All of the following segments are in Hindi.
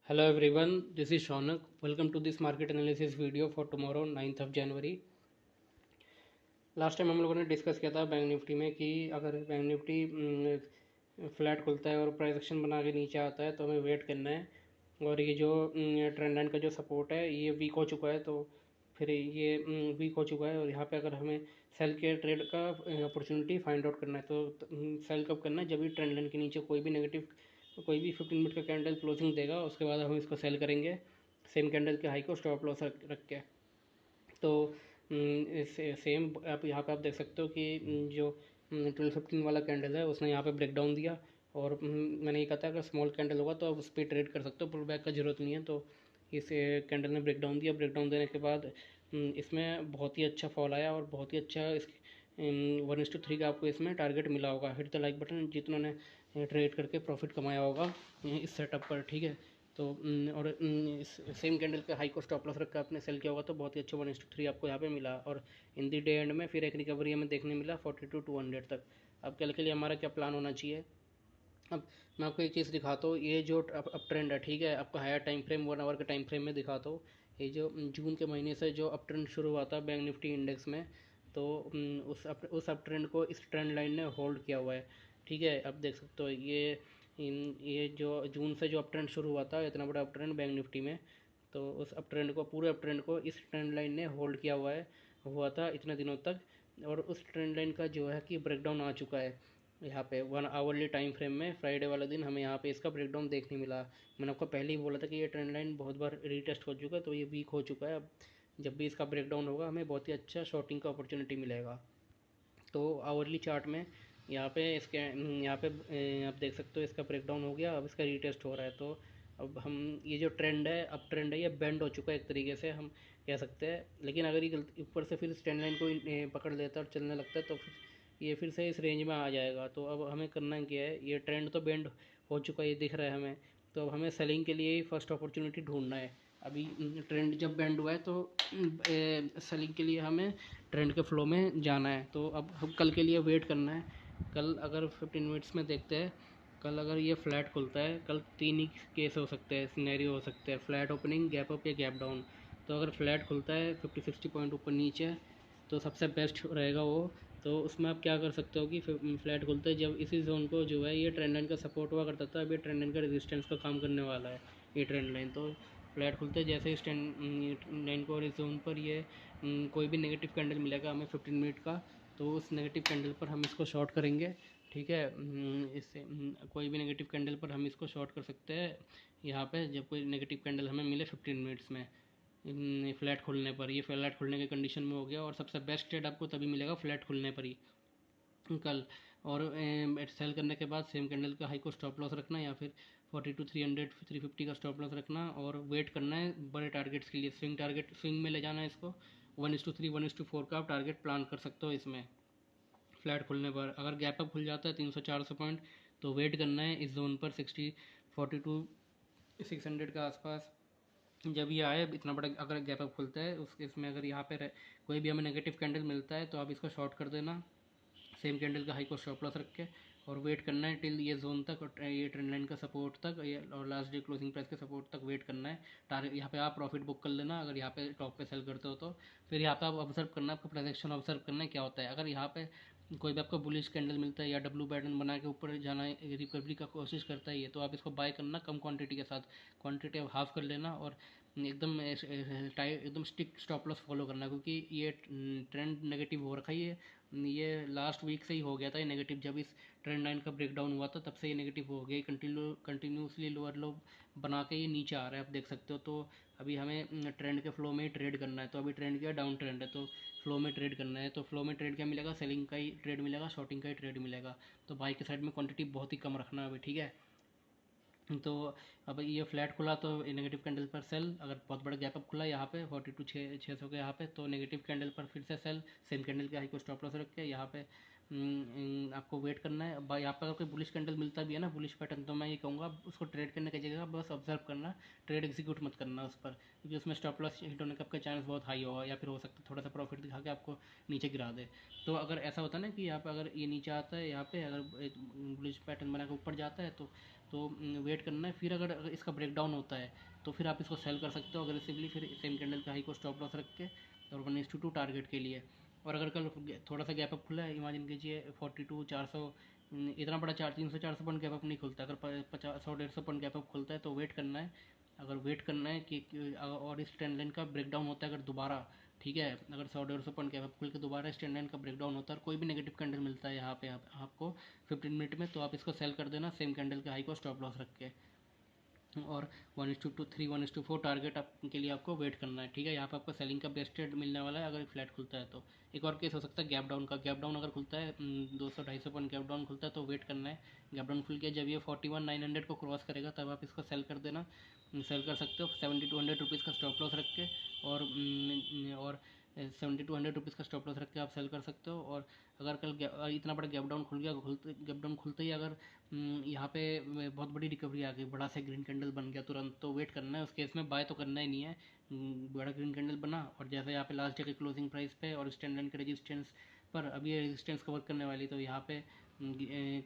Hello everyone, this is Shaunak. Welcome to this market analysis video for tomorrow 9th of January. Last time हम लोगों ने डिस्कस किया था बैंक निफ्टी में कि अगर बैंक निफ्टी फ्लैट खुलता है और प्राइस एक्शन बना के नीचे आता है तो हमें वेट करना है। और ये जो ट्रेंड लाइन का जो सपोर्ट है ये वीक हो चुका है, तो फिर ये वीक हो चुका है और यहाँ पे अगर हमें सेल के ट्रेड का अपॉर्चुनिटी फाइंड आउट करना है तो सेल कब करना है, जब भी ट्रेंड लाइन के नीचे कोई भी 15 मिनट का कैंडल क्लोजिंग देगा उसके बाद हम इसको सेल करेंगे सेम कैंडल के हाई को स्टॉप लॉस रख के। तो सेम आप यहाँ पे आप देख सकते हो कि जो 12-15 वाला कैंडल है उसने यहाँ पे ब्रेक डाउन दिया और मैंने ये कहा था अगर स्मॉल कैंडल होगा तो आप उस पर ट्रेड कर सकते हो, पुल बैक का ज़रूरत नहीं है। तो इस कैंडल ने ब्रेक डाउन दिया, ब्रेक डाउन देने के बाद इसमें बहुत ही अच्छा फॉल आया और बहुत ही अच्छा इस 1:3 का आपको इसमें टारगेट मिला होगा। हिट द लाइक बटन जितनों ने ट्रेड करके प्रॉफिट कमाया होगा इस सेटअप पर, ठीक है। तो और इस सेम कैंडल के हाई को स्टॉप लॉस रख कर आपने सेल किया होगा तो बहुत ही अच्छा 1:3 आपको यहाँ पे मिला। और इन दी डे एंड में फिर एक रिकवरी हमें देखने मिला 42-200 तक। अब कल के लिए हमारा क्या प्लान होना चाहिए। अब मैं आपको एक चीज़ दिखाता हूँ, ये जो अप ट्रेंड है, ठीक है, आपका हायर टाइम फ्रेम 1 आवर के टाइम फ्रेम में दिखाता हूँ। ये जो जून के महीने से जो अप ट्रेंड शुरू हुआ था बैंक निफ्टी इंडेक्स में, तो उस अप ट्रेंड को इस ट्रेंड लाइन ने होल्ड किया हुआ है, ठीक है। अब देख सकते हो ये जो जून से जो अप ट्रेंड शुरू हुआ था, इतना बड़ा अप ट्रेंड बैंक निफ्टी में, तो उस अप ट्रेंड को पूरे अप ट्रेंड को इस ट्रेंड लाइन ने होल्ड किया हुआ था इतने दिनों तक। और उस ट्रेंड लाइन का जो है कि ब्रेकडाउन आ चुका है यहाँ पे 1 आवरली टाइम फ्रेम में। फ्राइडे वाले दिन हमें यहाँ पे इसका ब्रेकडाउन देखने मिला। मैंने आपको पहले ही बोला था कि ये ट्रेंड लाइन बहुत बार रीटेस्ट हो चुका है, तो ये वीक हो चुका है। अब जब भी इसका ब्रेकडाउन होगा हमें बहुत ही अच्छा शॉर्टिंग का अपॉर्चुनिटी मिलेगा। तो आवरली चार्ट में यहाँ पे इसके यहाँ पे आप देख सकते हो इसका ब्रेकडाउन हो गया, अब इसका रीटेस्ट हो रहा है। तो अब हम ये जो ट्रेंड है, अब ट्रेंड है, ये बेंड हो चुका है एक तरीके से हम कह सकते हैं। लेकिन अगर ये ऊपर से फिर इस ट्रेंड लाइन को पकड़ लेता है और चलने लगता है तो फिर ये फिर से इस रेंज में आ जाएगा। तो अब हमें करना क्या है, ये ट्रेंड तो बेंड हो चुका है, ये दिख रहा है हमें। तो अब हमें सेलिंग के लिए ही फर्स्ट अपॉर्चुनिटी ढूंढना है। अभी ट्रेंड जब बेंड हुआ है तो सेलिंग के लिए हमें ट्रेंड के फ्लो में जाना है। तो अब हम कल के लिए वेट करना है। कल अगर 15 मिनट्स में देखते हैं, कल अगर ये फ्लैट खुलता है, कल 3 ही केस हो सकते हैं, सिनेरियो हो सकते हैं, फ्लैट ओपनिंग, गैप अप या गैप डाउन। तो अगर फ्लैट खुलता है 50-60 पॉइंट ऊपर नीचे तो सबसे बेस्ट रहेगा वो। तो उसमें आप क्या कर सकते हो कि फ्लैट खुलते हैं जब इसी जोन को जो है, ये ट्रेंड लाइन का सपोर्ट हुआ करता था, अब ये ट्रेंड लाइन का रेजिस्टेंस का काम करने वाला है ये ट्रेंड लाइन। तो फ्लैट खुलते हैं जैसे इस ट्रेंड लाइन को और इस जोन पर ये कोई भी नेगेटिव कैंडल मिलेगा हमें 15 मिनट का, तो उस नेगेटिव कैंडल पर हम इसको शॉर्ट करेंगे, ठीक है। इससे कोई भी नेगेटिव कैंडल पर हम इसको शॉर्ट कर सकते हैं यहाँ पे, जब कोई नेगेटिव कैंडल हमें मिले 15 मिनट्स में फ्लैट खुलने पर। ये फ्लैट खुलने के कंडीशन में हो गया और सबसे बेस्ट ट्रेड आपको तभी मिलेगा फ्लैट खुलने पर ही कल। और सेल करने के बाद सेम कैंडल का हाई को स्टॉप लॉस रखना या फिर 42-300 350 का स्टॉप लॉस रखना और वेट करना है बड़े टारगेट्स के लिए। स्विंग में ले जाना है इसको, 1:3 1:4 का आप टारगेट प्लान कर सकते हो इसमें फ्लैट खुलने पर। अगर गैप अप खुल जाता है 300-400 पॉइंट तो वेट करना है इस जोन पर 42 600 के आसपास। जब ये आए इतना बड़ा अगर गैप अप खुलता है उस इसमें अगर यहाँ पे कोई भी हमें नेगेटिव कैंडल मिलता है तो आप इसको शॉर्ट कर देना सेम कैंडल का हाई को स्टॉप लॉस रख के, और वेट करना है टिल ये जोन तक और ये ट्रेंड लाइन का सपोर्ट तक और लास्ट डे क्लोजिंग प्राइस के सपोर्ट तक वेट करना है। टारगेट यहाँ पे आप प्रॉफिट बुक कर लेना अगर यहाँ पे टॉप पे सेल करते हो तो। फिर यहाँ पे आप ऑब्जर्व करना, आपको प्रोजेक्शन ऑब्जर्व करना है क्या होता है। अगर यहाँ पे कोई भी आपको बुलिश कैंडल मिलता है या डब्लू पैटर्न बना के ऊपर जाना रिकवरी का कोशिश करता है ये, तो आप इसको बाय करना कम क्वांटिटी के साथ, क्वांटिटी आप हाफ कर लेना और एकदम टाइट एकदम स्टिक स्टॉप लॉस फॉलो करना, क्योंकि ये ट्रेंड नेगेटिव हो रखा है। ये लास्ट वीक से ही हो गया था ये नेगेटिव, जब इस ट्रेंड लाइन का ब्रेकडाउन हुआ था तब से ये नेगेटिव हो गया, कंटिन्यूसली लोअर लो बना के ये नीचे आ रहा है, आप देख सकते हो। तो अभी हमें ट्रेंड के फ्लो में ही ट्रेड करना है। तो अभी ट्रेंड क्या डाउन ट्रेंड है, तो फ्लो में ट्रेड करना है। तो फ्लो में ट्रेड क्या मिलेगा, सेलिंग का ही ट्रेड मिलेगा, शॉर्टिंग का ही ट्रेड मिलेगा। तो बाई के साइड में क्वांटिटी बहुत ही कम रखना है अभी, ठीक है। तो अब ये फ्लैट खुला तो नेगेटिव कैंडल पर सेल, अगर बहुत बड़ा गैप अप खुला यहाँ पे 42 600 के यहाँ पे तो नेगेटिव कैंडल पर फिर से सेल, सेम कैंडल के हाई को स्टॉप लॉस रख के यहाँ पे आपको वेट करना है। यहाँ पर अगर कोई बुलिश कैंडल मिलता भी है ना, बुलिश पैटर्न, तो मैं ये कहूँगा उसको ट्रेड करने की जगह बस ऑब्जर्व करना, ट्रेड एग्जीक्यूट मत करना उस पर, क्योंकि उसमें स्टॉप लॉस हिट होने का आपका चांस बहुत हाई होगा, या फिर हो सकता है थोड़ा सा प्रॉफिट दिखा के आपको नीचे गिरा दे। तो अगर ऐसा होता है ना कि यहाँ पे अगर ये नीचे आता है, यहाँ पे अगर बुलिश पैटर्न बना के ऊपर जाता है तो वेट करना है। फिर अगर इसका ब्रेकडाउन होता है तो फिर आप इसको सेल कर सकते हो अग्रेसिवली, फिर सेम कैंडल का हाई को स्टॉप लॉस रख के, और 1:2 टारगेट के लिए। और अगर कल थोड़ा सा गैप अप खुला है, इमेजिन कीजिए 42 400, इतना बड़ा 300 400 पॉइंट गैप अप नहीं खुलता, अगर 50 100 150 पॉइंट गैप अप खुलता है तो वेट करना है। अगर वेट करना है और इस ट्रेंड लाइन का ब्रेकडाउन होता है अगर दोबारा, ठीक है, अगर 100 150 पॉइंट गैप अप खुल के दोबारा इस ट्रेंड लाइन का ब्रेकडाउन होता है और कोई भी नेगेटिव कैंडल मिलता है यहाँ पे आपको 15 मिनट में, तो आप इसको सेल कर देना सेम कैंडल के हाई को स्टॉप लॉस रख के। और 1:3 1:4 टारगेट आप के लिए आपको वेट करना है, ठीक है। यहाँ पे आपको सेलिंग का बेस्ट रेट मिलने वाला है अगर फ्लैट खुलता है तो। एक और केस हो सकता है गैप डाउन का। गैप डाउन अगर खुलता है 200 250 पॉइंट गैप डाउन खुलता है तो वेट करना है। गैप डाउन खुल के जब ये 41 900 को क्रॉस करेगा तब आप इसको सेल कर देना, सेल कर सकते हो 7200 रुपीज़ का स्टॉप लॉस रख के। और 7200 रुपीज़ का स्टॉप लॉस रख के आप सेल कर सकते हो। और अगर कल इतना बड़ा गैप डाउन खुल गया, गैप डाउन खुलते ही अगर यहाँ पे बहुत बड़ी रिकवरी आ गई, बड़ा सा ग्रीन कैंडल बन गया तुरंत, तो वेट करना है। उस केस में बाय तो करना ही नहीं है। बड़ा ग्रीन कैंडल बना और जैसे यहाँ पे लास्ट डे के क्लोजिंग प्राइस पे और स्टैंड लाइन के रेजिस्टेंस पर अभी ये रेजिस्टेंस कवर करने वाली, तो यहाँ पे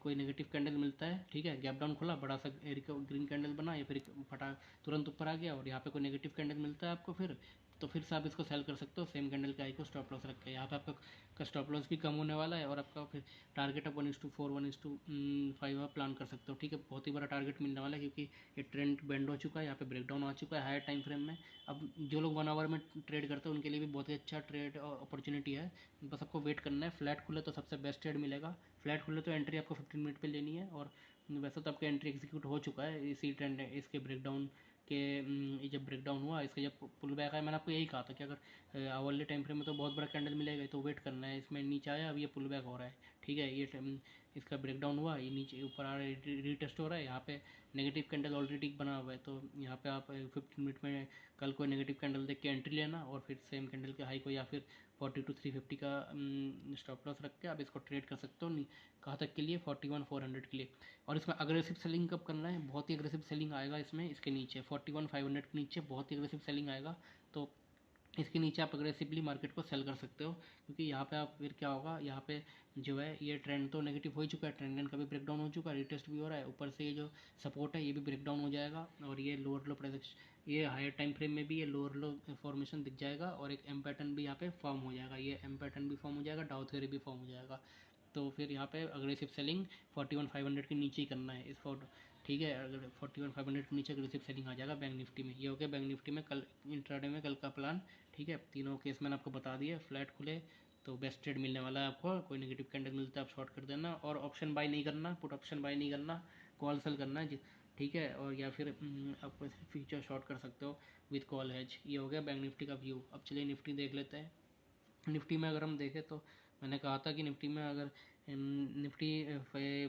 कोई नेगेटिव कैंडल मिलता है, ठीक है, गैप डाउन खुला, बड़ा सा ग्रीन कैंडल बना या फिर फटा तुरंत ऊपर आ गया और यहाँ पे कोई नेगेटिव कैंडल मिलता है आपको, फिर तो फिर से आप इसको सेल कर सकते हो सेम कैंडल के हाई को स्टॉप लॉस रख के। यहाँ पे आपका स्टॉप लॉस भी कम होने वाला है और आपका फिर टारगेट आप 1:4 1:5 आप प्लान कर सकते हो, ठीक है। बहुत ही बड़ा टारगेट मिलने वाला है क्योंकि ये ट्रेंड बेंड हो चुका है, यहाँ पे ब्रेकडाउन आ चुका है हायर टाइम फ्रेम में। अब जो लोग 1 आवर में ट्रेड करते हैं उनके लिए भी बहुत ही अच्छा ट्रेड अपॉर्चुनिटी है। बस आपको वेट करना है, फ्लैट खुले तो सबसे बेस्ट ट्रेड मिलेगा। फ्लैट खुले तो एंट्री आपको 15 मिनट पे लेनी है, और वैसे तो आपका एंट्री एग्जीक्यूट हो चुका है इसी ट्रेंड इसके ब्रेकडाउन के। जब ब्रेकडाउन हुआ इसका, जब पुल बैक आया, मैंने आपको यही कहा था कि अगर आवरली टाइम फ्रेम में तो बहुत बड़ा कैंडल मिलेगा, तो वेट करना है। इसमें नीचे आया, अब ये पुल बैक हो रहा है, ठीक है। ये इसका ब्रेकडाउन हुआ, ये नीचे ऊपर आ रहा है, रीटेस्ट हो रहा है। यहाँ पे नेगेटिव कैंडल ऑलरेडी बना हुआ है, तो यहाँ पे आप 15 मिनट में कल कोई नेगेटिव कैंडल देख के एंट्री लेना, और फिर सेम कैंडल के हाई को या फिर 42 350 का स्टॉप लॉस रख के आप इसको ट्रेड कर सकते हो। कहाँ तक के लिए? 41 400 के लिए। और इसमें अग्रेसिव सेलिंग कब करना है? बहुत ही अग्रेसिव सेलिंग आएगा इसमें, इसके नीचे 41 500 के नीचे बहुत ही अग्रेसिव सेलिंग आएगा, तो इसके नीचे आप अग्रेसिवली मार्केट को सेल कर सकते हो। क्योंकि यहाँ पे आप फिर क्या होगा, यहाँ पे जो है ये ट्रेंड तो नेगेटिव हो ही चुका है, ट्रेंड लाइन का भी ब्रेकडाउन हो चुका है, रिटेस्ट भी हो रहा है, ऊपर से ये जो सपोर्ट है ये भी ब्रेकडाउन हो जाएगा, और ये लोअर लो प्रोजेक्शन, ये हायर टाइम फ्रेम में भी ये लोअर लो फॉर्मेशन दिख जाएगा, और एक एम पैटर्न भी यहाँ पे फॉर्म हो जाएगा, ये एम पैटर्न भी फॉर्म हो जाएगा, डाउ थ्योरी भी फॉर्म हो जाएगा। तो फिर यहाँ पे अग्रेसिव सेलिंग 41 500 के नीचे ही करना है इस फोटो, ठीक है। अगर 41 500 के नीचे अग्रेसिव सेलिंग आ जाएगा बैंक निफ्टी में। ये हो गया बैंक निफ्टी में कल इंट्राडे में कल का प्लान, ठीक है। तीनों केस मैंने आपको बता दिया। फ्लैट खुले तो बेस्ट ट्रेड मिलने वाला है आपको, कोई नेगेटिव कैंडल मिलता है आप शॉर्ट कर देना, और ऑप्शन बाय नहीं करना, पुट ऑप्शन बाय नहीं करना, कॉल सेल करना है, ठीक है। और या फिर आप फ्यूचर शॉर्ट कर सकते हो विद कॉल हैज। ये हो गया बैंक निफ्टी का व्यू। अब चलिए निफ्टी देख लेते हैं। निफ्टी में अगर हम देखें तो मैंने कहा था कि निफ्टी में अगर निफ्टी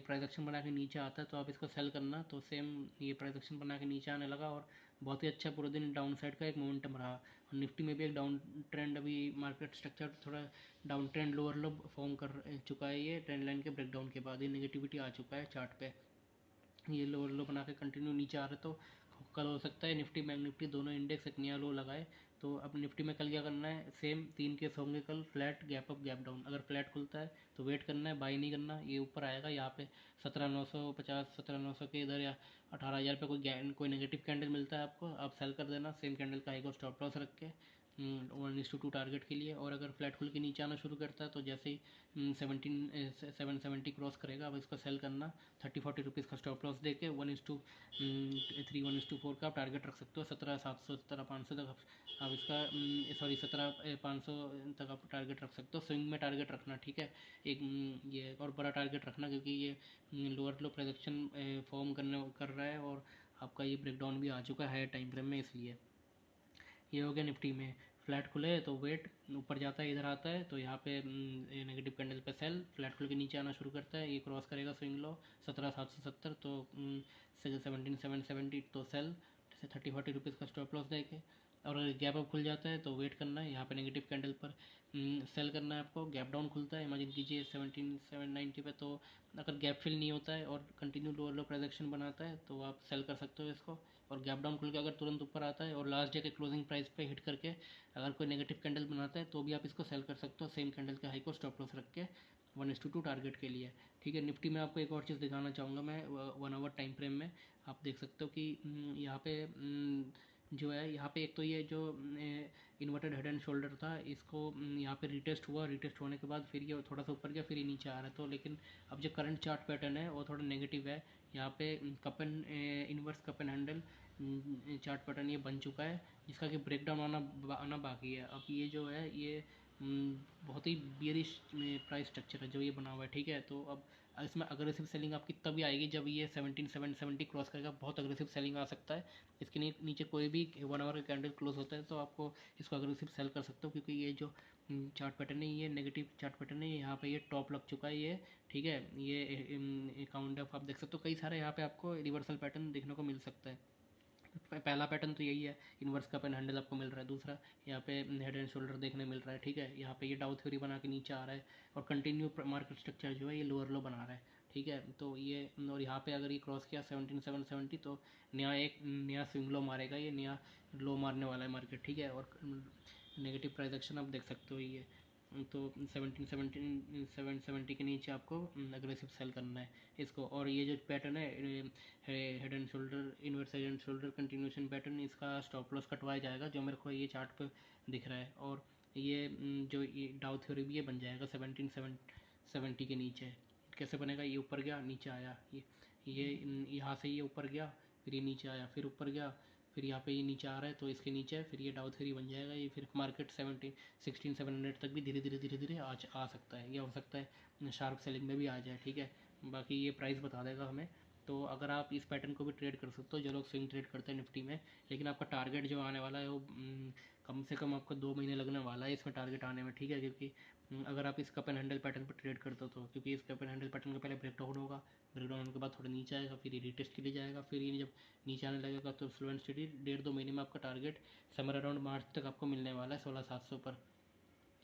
प्राइस एक्शन बना के नीचे आता है तो आप इसको सेल करना, तो सेम ये प्राइस एक्शन बना के नीचे आने लगा और बहुत ही अच्छा पूरे दिन डाउन साइड का एक मोमेंटम रहा। और निफ्टी में भी एक डाउन ट्रेंड, अभी मार्केट स्ट्रक्चर थोड़ा डाउन ट्रेंड लोअर लो फॉर्म कर चुका है, ये ट्रेंड लाइन के ब्रेकडाउन के बाद ये नेगेटिविटी आ चुका है चार्ट पे। ये लोअर लो बना के कंटिन्यू नीचे आ रहे, तो कल हो सकता है निफ्टी बैंक निफ्टी दोनों इंडेक्स एक नया लो लगाए। तो अब निफ्टी में कल क्या करना है, सेम 3 केस होंगे कल, flat gap up gap down. अगर फ्लैट खुलता है तो वेट करना है, बाई नहीं करना, ये ऊपर आएगा यहाँ पे 17,950 17,900 के इधर, या 18,000 पे कोई नेगेटिव कैंडल मिलता है आपको, आप सेल कर देना सेम कैंडल का हाई को स्टॉप लॉस रख के 1:2 टारगेट के लिए। और अगर फ्लैट खुल के नीचे आना शुरू करता है तो जैसे ही 770 क्रॉस करेगा अब इसको सेल करना 30-40 रुपीज़ का स्टॉप लॉस देके 1:3 1:4 का आप टारगेट रख सकते हो। 17,700 17,500 तक आप इसका सॉरी 17,500 तक आप टारगेट रख सकते हो। स्विंग में टारगेट रखना, ठीक है। एक ये और बड़ा टारगेट रखना, क्योंकि ये लोअर लो प्रोजेक्शन फॉर्म कर रहा है और आपका ये ब्रेकडाउन भी आ चुका है हायर टाइम फ्रेम में, इसलिए। ये हो गया निफ्टी में। फ्लैट खुले तो वेट, ऊपर जाता है इधर आता है तो यहाँ पे नेगेटिव कैंडल पे सेल, फ्लैट खुल के नीचे आना शुरू करता है, ये क्रॉस करेगा स्विंग लो 17,770 तो 17,770 तो सेल, जैसे 30-40 रुपीज़ का स्टॉप लॉस देके। और अगर गैप अप खुल जाता है तो वेट करना है, यहाँ पे नेगेटिव कैंडल पर सेल करना है आपको। गैप डाउन खुलता है, इमेजिन कीजिए 17,790 पे, तो अगर गैप फिल नहीं होता है और कंटिन्यू लोअर लो प्राइस एक्शन बनाता है तो आप सेल कर सकते हो इसको। और गैप डाउन खुल के अगर तुरंत ऊपर आता है और लास्ट डे के क्लोजिंग प्राइस पे हिट करके अगर कोई नेगेटिव कैंडल बनाता है तो भी आप इसको सेल कर सकते हो, सेम कैंडल के हाई को स्टॉप लॉस रख के 1:2 टारगेट के लिए। ठीक है, निफ्टी में आपको एक और चीज़ दिखाना चाहूँगा मैं 1 आवर टाइम फ्रेम में। आप देख सकते हो कि यहाँ पे जो है, यहाँ पे एक तो ये जो इन्वर्टेड हेड एंड शोल्डर था, इसको यहाँ पे रिटेस्ट हुआ, रिटेस्ट होने के बाद फिर ये थोड़ा सा ऊपर गया, फिर ये नीचे आ रहा है। तो लेकिन अब जो करंट चार्ट पैटर्न है वो थोड़ा नेगेटिव है। यहाँ पे cup and inverse cup and handle chart pattern ये बन चुका है, जिसका कि ब्रेकडाउन आना बाकी है। अब ये जो है ये बहुत ही बियरिश प्राइस स्ट्रक्चर है जो ये बना हुआ है। ठीक है, तो अब इसमें अग्रेसिव सेलिंग आपकी तभी आएगी जब ये 17,770 क्रॉस करेगा, बहुत अग्रेसिव सेलिंग आ सकता है। इसके नीचे कोई भी 1 आवर का कैंडल क्लोज होता है तो आपको इसको अग्रेसिव सेल कर सकते हो, क्योंकि ये जो चार्ट पैटर्न है ये नेगेटिव चार्ट पैटर्न है। यहाँ पे ये टॉप लग चुका है ये। ठीक है, ये काउंट ऑफ आप देख सकते हो, कई सारे यहाँ पे आपको रिवर्सल पैटर्न देखने को मिल सकता है। पहला पैटर्न तो यही है, इन्वर्स कप एंड हैंडल आपको मिल रहा है। दूसरा यहाँ पे हेड एंड शोल्डर देखने मिल रहा है। ठीक है, यहाँ पे ये डाउ थ्योरी बना के नीचे आ रहा है और कंटिन्यू मार्केट स्ट्रक्चर जो है ये लोअर लो बना रहा है। ठीक है, तो ये और यहाँ पे अगर ये क्रॉस किया 17,770 तो नया स्विंग लो मारेगा, ये नया लो मारने वाला है मार्केट। ठीक है, और नेगेटिव प्राइस एक्शन आप देख सकते हो ये। तो 770 के नीचे आपको अग्रेसिव सेल करना है इसको। और ये जो पैटर्न है head and shoulder, inverse head and shoulder continuation pattern, इसका स्टॉप लॉस कटवाया जाएगा जो मेरे को ये चार्ट पे दिख रहा है। और ये जो ये डाउ थ्योरी भी ये बन जाएगा 17,770 के नीचे। कैसे बनेगा, ये ऊपर गया नीचे आया, ये यहाँ से ये ऊपर गया, फिर ये नीचे आया, फिर ऊपर गया, फिर यहाँ पे ये नीचे आ रहा है तो इसके नीचे फिर ये डाउ थ्योरी बन जाएगा। ये फिर मार्केट 16,700 तक भी धीरे धीरे आ सकता है। ये हो सकता है शार्प सेलिंग में भी आ जाए। ठीक है, बाकी ये प्राइस बता देगा हमें। तो अगर आप इस पैटर्न को भी ट्रेड कर सकते हो, जो लोग स्विंग ट्रेड करते हैं निफ्टी में, लेकिन आपका टारगेट जो आने वाला है वो कम से कम आपको 2 महीने लगने वाला है इसमें टारगेट आने में। ठीक है, क्योंकि अगर आप इस कप एंड हैंडल पैटर्न पर ट्रेड करते हो तो, क्योंकि इस कप एंड हैंडल पैटर्न का पहले ब्रेकडाउन होगा, ब्रेकडाउन होने के बाद थोड़ा नीचे आएगा, फिर ये रिटेस्ट के लिए जाएगा, फिर ये जब नीचे आने लगेगा तो स्लो एंड स्टडी 1.5-2 महीने में आपका टारगेट समर अराउंड मार्च तक आपको मिलने वाला है 16,700 पर,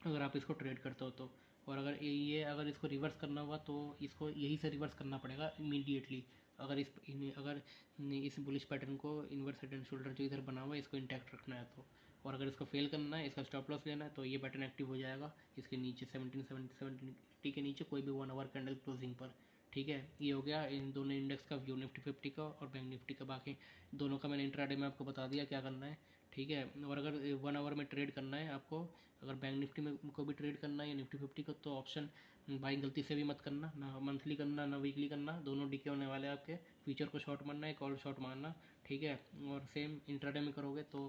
अगर आप इसको ट्रेड करते हो तो। और अगर इसको रिवर्स करना हुआ तो इसको यही से रिवर्स करना पड़ेगा इमीडिएटली। अगर इस बुलिश पैटर्न को इन्वर्स हेड एंड शोल्डर जो इधर बना हुआ है इसको इंटैक्ट रखना है तो। और अगर इसको फेल करना है, इसका स्टॉप लॉस लेना है, तो ये पैटर्न एक्टिव हो जाएगा इसके नीचे 17,770 के नीचे कोई भी 1 आवर कैंडल क्लोजिंग पर। ठीक है, ये हो गया इन दोनों इंडेक्स का व्यू, निफ्टी 50 का और बैंक निफ्टी का। बाकी दोनों का मैंने इंट्राडे में आपको बता दिया क्या करना है। ठीक है, और अगर 1 आवर में ट्रेड करना है आपको, अगर बैंक निफ्टी में को भी ट्रेड करना है या निफ्टी 50 को, तो ऑप्शन बाइंग गलती से भी मत करना, ना मंथली करना ना वीकली करना, दोनों डीके होने वाले हैं आपके। फ्यूचर को शॉर्ट मारना है, कॉल शॉर्ट मारना। ठीक है, और सेम इंट्राडे में करोगे तो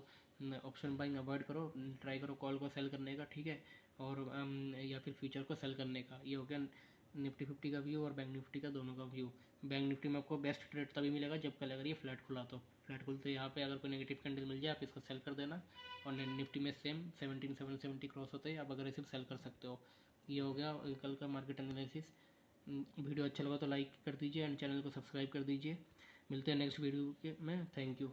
ऑप्शन बाइंग अवॉइड करो, ट्राई करो कॉल को सेल करने का। ठीक है, और या फिर फ्यूचर को सेल करने का। ये हो गया निफ्टी 50 का व्यू और बैंक निफ्टी का दोनों का व्यू। बैंक निफ्टी में आपको बेस्ट ट्रेड तभी मिलेगा जब कल अगर ये फ्लैट खुला तो। फ्लैट खुलते यहाँ पे अगर कोई नेगेटिव कैंडल मिल जाए आप इसको सेल कर देना। और निफ्टी में सेम 17,770 क्रॉस होते ही आप अग्रेसिव सेल कर सकते हो। ये हो गया कल का मार्केट एनालिसिस। वीडियो अच्छा लगा तो लाइक कर दीजिए एंड चैनल को सब्सक्राइब कर दीजिए। मिलते हैं नेक्स्ट वीडियो के में। Thank you.